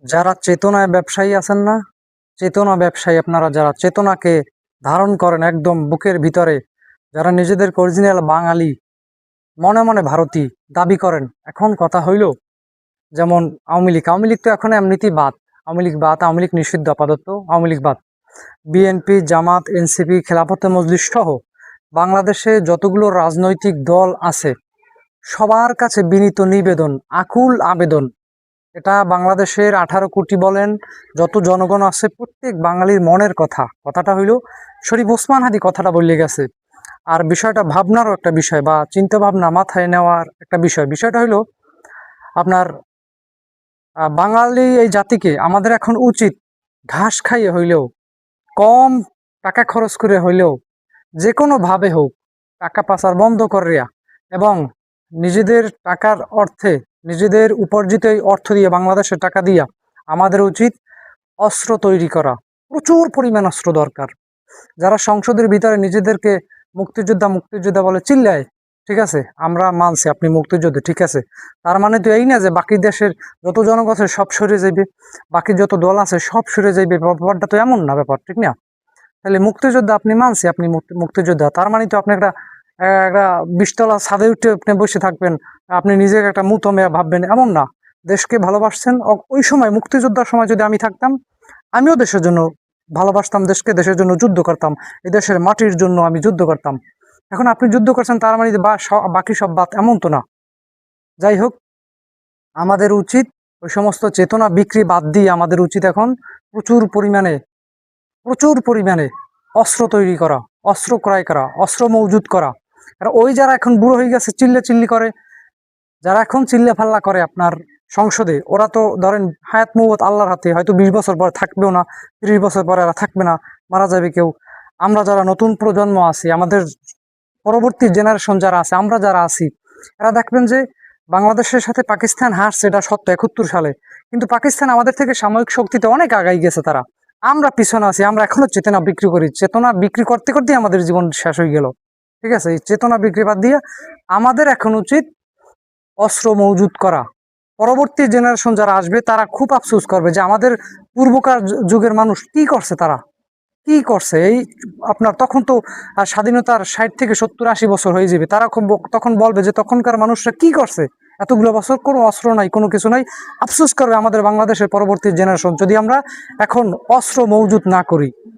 যারা চেতনায় ব্যবসায়ী আছেন না, চেতনা ব্যবসায়ী আপনারা যারা চেতনাকে ধারণ করেন একদম বুকের ভিতরে, যারা নিজেদেরকে অরিজিনাল বাঙালি, মনে মনে ভারতী দাবি করেন, এখন কথা হইল যেমন আওয়ামী লীগ তো এখন এমনিতেই বাদ। আওয়ামী লীগ নিষিদ্ধ আপাতত, আওয়ামী লীগ বাদ। বিএনপি, জামাত, এনসিপি, খেলাফতে মজলিস সহ বাংলাদেশে যতগুলো রাজনৈতিক দল আছে সবার কাছে বিনীত নিবেদন, আকুল আবেদন, এটা বাংলাদেশের 18 কোটি বলেন, যত জনগণ আছে প্রত্যেক বাঙালির মনের কথা। কথাটা হইল শরীফ ওসমান হাদি কথাটা বলে গেছে। আর বিষয়টা ভাবনারও একটা বিষয় বা চিন্তা ভাবনা মাথায় নেওয়ার একটা বিষয়। বিষয়টা হইল আপনার বাঙালি এই জাতিকে আমাদের এখন উচিত ঘাস খাইয়ে হইলেও, কম টাকা খরচ করে হইলেও, যে কোনো ভাবে হোক টাকা পাচার বন্ধ করিয়া এবং নিজেদের টাকার অর্থে, নিজেদের উপার্জিত এই অর্থ দিয়ে, বাংলাদেশের টাকা দিয়া আমাদের উচিত অস্ত্র তৈরি করা। প্রচুর পরিমাণ অস্ত্র দরকার। যারা সংসদের ভিতরে নিজেদেরকে মুক্তিযোদ্ধা মুক্তিযোদ্ধা বলে চিল্লায়, ঠিক আছে, আমরা মানছি আপনি মুক্তিযোদ্ধা, ঠিক আছে, তার মানে তো এই না যে বাকি দেশের যত জনগণ আছে সব সরে যাইবে, বাকি যত দল আছে সব সরে যাইবে, ব্যাপারটা তো এমন না, ব্যাপার ঠিক না। তাহলে মুক্তিযোদ্ধা আপনি মানছি, আপনি মুক্তিযোদ্ধা, তার মানে তো আপনি একটা 20 তলা ছাদে উঠে আপনি বসে থাকবেন, আপনি নিজেকে একটা মুতমেয়া ভাববেন, এমন না। দেশকে ভালোবাসছেন, ওই সময় মুক্তিযোদ্ধার সময় যদি আমি থাকতাম, আমিও দেশের জন্য ভালোবাসতাম দেশকে, দেশের জন্য যুদ্ধ করতাম, এই দেশের মাটির জন্য আমি যুদ্ধ করতাম। এখন আপনি যুদ্ধ করছেন, তার মানে যে বাকি সব বাদ, এমন তো না। যাই হোক, আমাদের উচিত ওই সমস্ত চেতনা বিক্রি বাদ দিয়ে আমাদের উচিত এখন প্রচুর পরিমাণে অস্ত্র তৈরি করা, অস্ত্র ক্রয় করা, অস্ত্র মজুত করা। আর ওই যারা এখন বুড়ো হয়ে গেছে চিল্লি করে, যারা এখন চিল্লা ফাল্লা করে আপনার সংসদে, ওরা তো ধরেন হায়াত মৌত আল্লাহর হাতে, হয়তো 20 বছর পরে থাকবেও না, 30 বছর পরে এরা থাকবে না, মারা যাবে কেউ। আমরা যারা নতুন প্রজন্ম আছি, আমাদের পরবর্তী জেনারেশন যারা আছে, আমরা যারা আছি, এরা দেখবেন যে বাংলাদেশের সাথে পাকিস্তান হারছে, এটা সত্য, 71 সালে। কিন্তু পাকিস্তান আমাদের থেকে সামরিক শক্তিতে অনেক আগাই গেছে তারা, আমরা পিছনে আছি। আমরা এখনো চেতনা বিক্রি করি, চেতনা বিক্রি করতে করতে আমাদের জীবন শেষ হয়ে গেল, ঠিক আছে। এই চেতনা বিক্রি বাদ দিয়ে আমাদের এখন উচিত অস্ত্র মজুত করা। পরবর্তী জেনারেশন যারা আসবে তারা খুব আফসোস করবে যে আমাদের পূর্বকার যুগের মানুষ কি করছে, তারা কি করছে। এই আপনার তখন তো স্বাধীনতার 60 থেকে 70 80 বছর হয়ে যাবে, তারা তখন বলবে যে তখনকার মানুষরা কি করছে, এতগুলো বছর কোনো অস্ত্র নাই, কোনো কিছু নাই। আফসোস করবে আমাদের বাংলাদেশের পরবর্তী জেনারেশন যদি আমরা এখন অস্ত্র মজুত না করি।